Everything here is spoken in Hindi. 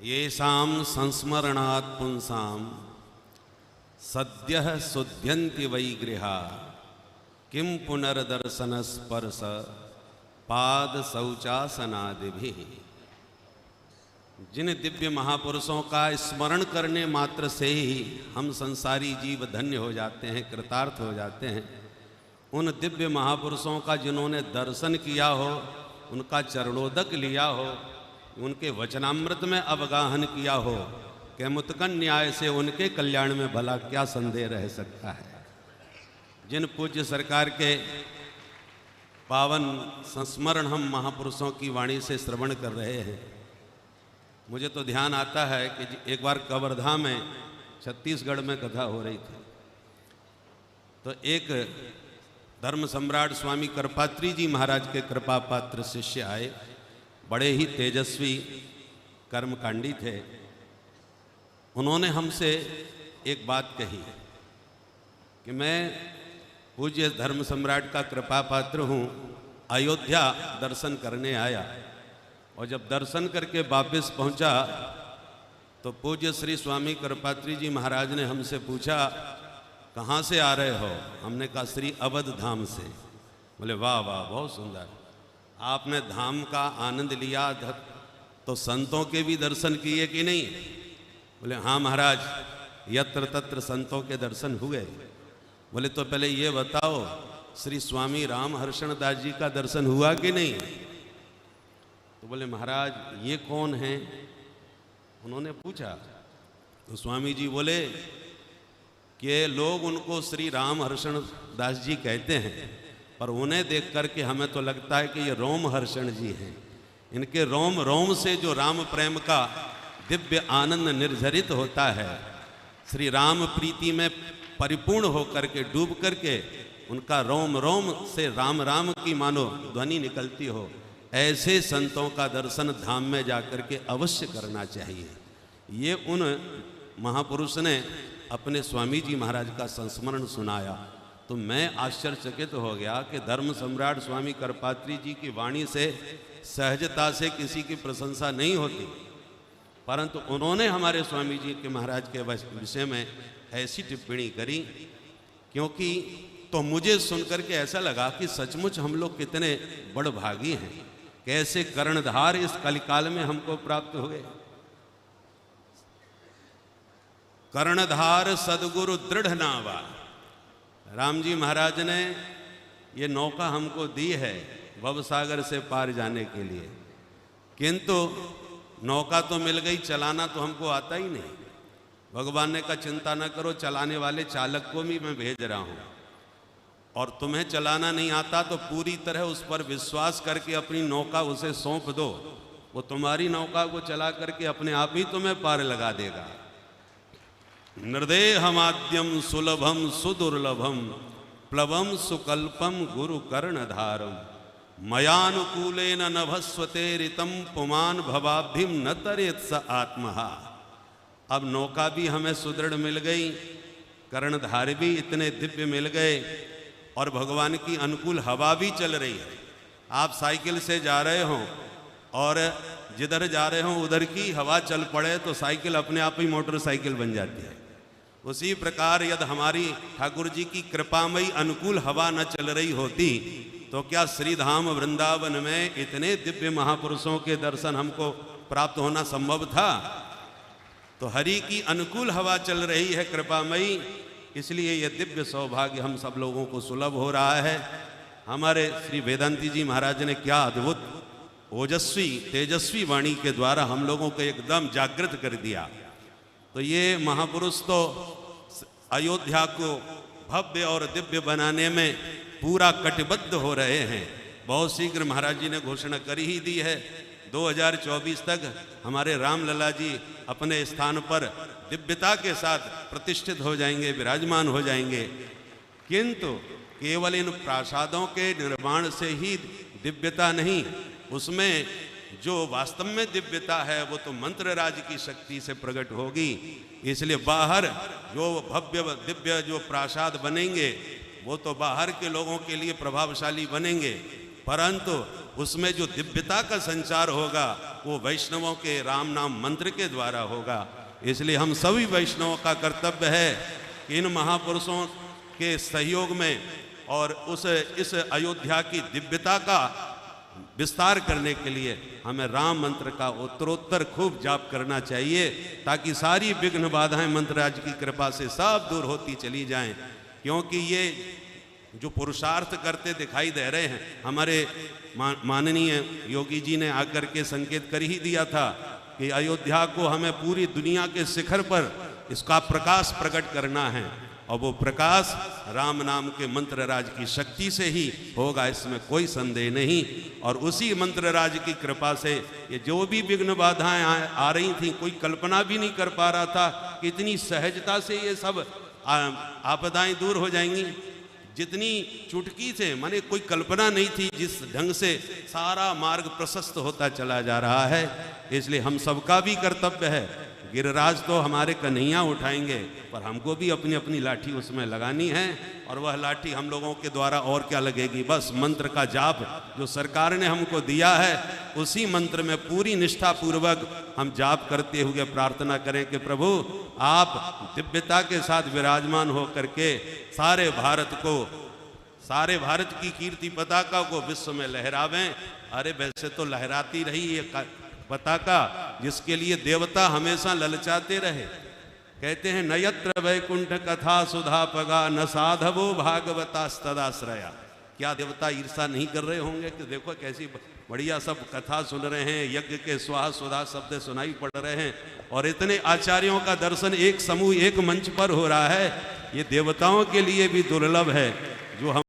येषां संस्मरणात् पुंसां सद्यः शुद्ध्यन्ति वै गृहा किं पुनर्दर्शन स्पर्श पाद शौचासनादिभिः। जिन दिव्य महापुरुषों का स्मरण करने मात्र से ही हम संसारी जीव धन्य हो जाते हैं, कृतार्थ हो जाते हैं, उन दिव्य महापुरुषों का जिन्होंने दर्शन किया हो, उनका चरणोदक लिया हो, उनके वचनामृत में अवगाहन किया हो, कैमुत्कन न्याय से उनके कल्याण में भला क्या संदेह रह सकता है। जिन पूज्य सरकार के पावन संस्मरण हम महापुरुषों की वाणी से श्रवण कर रहे हैं, मुझे तो ध्यान आता है कि एक बार कवर्धा में छत्तीसगढ़ में कथा हो रही थी, तो एक धर्म सम्राट स्वामी करपात्री जी महाराज के कृपा पात्र शिष्य आए। बड़े ही तेजस्वी कर्मकांडी थे। उन्होंने हमसे एक बात कही कि मैं पूज्य धर्म सम्राट का कृपा पात्र हूँ, अयोध्या दर्शन करने आया और जब दर्शन करके वापस पहुँचा तो पूज्य श्री स्वामी करपात्री जी महाराज ने हमसे पूछा, कहाँ से आ रहे हो? हमने कहा श्री अवध धाम से। बोले वाह वाह, बहुत सुंदर, आपने धाम का आनंद लिया तो संतों के भी दर्शन किए कि नहीं? बोले हाँ महाराज, यत्र तत्र संतों के दर्शन हुए। बोले तो पहले ये बताओ, श्री स्वामी राम हर्षण दास जी का दर्शन हुआ कि नहीं? तो बोले महाराज ये कौन हैं? उन्होंने पूछा तो स्वामी जी बोले कि लोग उनको श्री राम हर्षण दास जी कहते हैं, पर उन्हें देख करके हमें तो लगता है कि ये रोम हर्षण जी हैं। इनके रोम रोम से जो राम प्रेम का दिव्य आनंद निर्झरित होता है, श्री राम प्रीति में परिपूर्ण होकर के डूब करके उनका रोम रोम से राम राम की मानो ध्वनि निकलती हो, ऐसे संतों का दर्शन धाम में जाकर के अवश्य करना चाहिए। ये उन महापुरुष ने अपने स्वामी जी महाराज का संस्मरण सुनाया तो मैं आश्चर्यचकित हो गया कि धर्म सम्राट स्वामी करपात्री जी की वाणी से सहजता से किसी की प्रशंसा नहीं होती, परंतु उन्होंने हमारे स्वामी जी के महाराज के विषय में ऐसी टिप्पणी करी, क्योंकि तो मुझे सुनकर के ऐसा लगा कि सचमुच हम लोग कितने बड़भागी हैं, कैसे कर्णधार इस कलिकाल में हमको प्राप्त हुए। कर्णधार सदगुरु दृढ़ नावा। राम जी महाराज ने ये नौका हमको दी है भव सागर से पार जाने के लिए, किंतु नौका तो मिल गई, चलाना तो हमको आता ही नहीं। भगवान ने कहा चिंता न करो, चलाने वाले चालक को भी मैं भेज रहा हूँ, और तुम्हें चलाना नहीं आता तो पूरी तरह उस पर विश्वास करके अपनी नौका उसे सौंप दो, वो तुम्हारी नौका को चला करके अपने आप ही तुम्हें पार लगा देगा। निर्देहमाद्यम सुलभम सुदुर्लभम प्लवम सुकल्पम गुरु कर्णधारम मयानुकूलेन नभस्वते ऋतम पुमान भवाभ्यम न तरेत स आत्महा। अब नौका भी हमें सुदृढ़ मिल गई, कर्णधार भी इतने दिव्य मिल गए, और भगवान की अनुकूल हवा भी चल रही है। आप साइकिल से जा रहे हो और जिधर जा रहे हो उधर की हवा चल पड़े तो साइकिल अपने आप ही मोटरसाइकिल बन जाती है। उसी प्रकार यदि हमारी ठाकुर जी की कृपामयी अनुकूल हवा न चल रही होती तो क्या श्रीधाम वृंदावन में इतने दिव्य महापुरुषों के दर्शन हमको प्राप्त होना संभव था? तो हरि की अनुकूल हवा चल रही है कृपामयी, इसलिए यह दिव्य सौभाग्य हम सब लोगों को सुलभ हो रहा है। हमारे श्री वेदांती जी महाराज ने क्या अद्भुत ओजस्वी तेजस्वी वाणी के द्वारा हम लोगों को एकदम जागृत कर दिया। तो ये महापुरुष तो अयोध्या को भव्य और दिव्य बनाने में पूरा कटिबद्ध हो रहे हैं। बहुत शीघ्र महाराज जी ने घोषणा कर ही दी है, 2024 तक हमारे रामलला जी अपने स्थान पर दिव्यता के साथ प्रतिष्ठित हो जाएंगे, विराजमान हो जाएंगे। किंतु केवल इन प्रासादों के निर्माण से ही दिव्यता नहीं, उसमें जो वास्तव में दिव्यता है वो तो मंत्र राज की शक्ति से प्रकट होगी। इसलिए बाहर जो भव्य दिव्य जो प्रासाद बनेंगे वो तो बाहर के लोगों के लिए प्रभावशाली बनेंगे, परंतु उसमें जो दिव्यता का संचार होगा वो वैष्णवों के राम नाम मंत्र के द्वारा होगा। इसलिए हम सभी वैष्णवों का कर्तव्य है कि इन महापुरुषों के सहयोग में और इस अयोध्या की दिव्यता का विस्तार करने के लिए हमें राम मंत्र का उत्तरोत्तर खूब जाप करना चाहिए, ताकि सारी विघ्न बाधाएं मंत्रराज की कृपा से सब दूर होती चली जाएं। क्योंकि ये जो पुरुषार्थ करते दिखाई दे रहे हैं, हमारे माननीय योगी जी ने आकर के संकेत कर ही दिया था कि अयोध्या को हमें पूरी दुनिया के शिखर पर इसका प्रकाश प्रकट करना है, और वो प्रकाश राम नाम के मंत्रराज की शक्ति से ही होगा, इसमें कोई संदेह नहीं। और उसी मंत्रराज की कृपा से ये जो भी विघ्न बाधाएं आ रही थी, कोई कल्पना भी नहीं कर पा रहा था कि इतनी सहजता से ये सब आपदाएं दूर हो जाएंगी। जितनी चुटकी से, माने कोई कल्पना नहीं थी, जिस ढंग से सारा मार्ग प्रशस्त होता चला जा रहा है। इसलिए हम सबका भी कर्तव्य है, गिरिराज तो हमारे कन्हैया उठाएंगे, पर हमको भी अपनी अपनी लाठी उसमें लगानी है। और वह लाठी हम लोगों के द्वारा और क्या लगेगी, बस मंत्र का जाप जो सरकार ने हमको दिया है, उसी मंत्र में पूरी निष्ठा पूर्वक हम जाप करते हुए प्रार्थना करें कि प्रभु आप दिव्यता के साथ विराजमान हो करके सारे भारत की कीर्ति पताका को विश्व में लहरावें। अरे वैसे तो लहराती रही ये पताका, जिसके लिए देवता हमेशा ललचाते रहे। कहते हैं नयत्र वैकुंठ कथा सुधा पगा न साधवो भागवतास्तदाश्रया। क्या देवता ईर्षा नहीं कर रहे होंगे कि देखो कैसी बढ़िया सब कथा सुन रहे हैं, यज्ञ के स्वाहा सुधा शब्द सुनाई पड़ रहे हैं, और इतने आचार्यों का दर्शन एक समूह एक मंच पर हो रहा है। ये देवताओं के लिए भी दुर्लभ है जो हम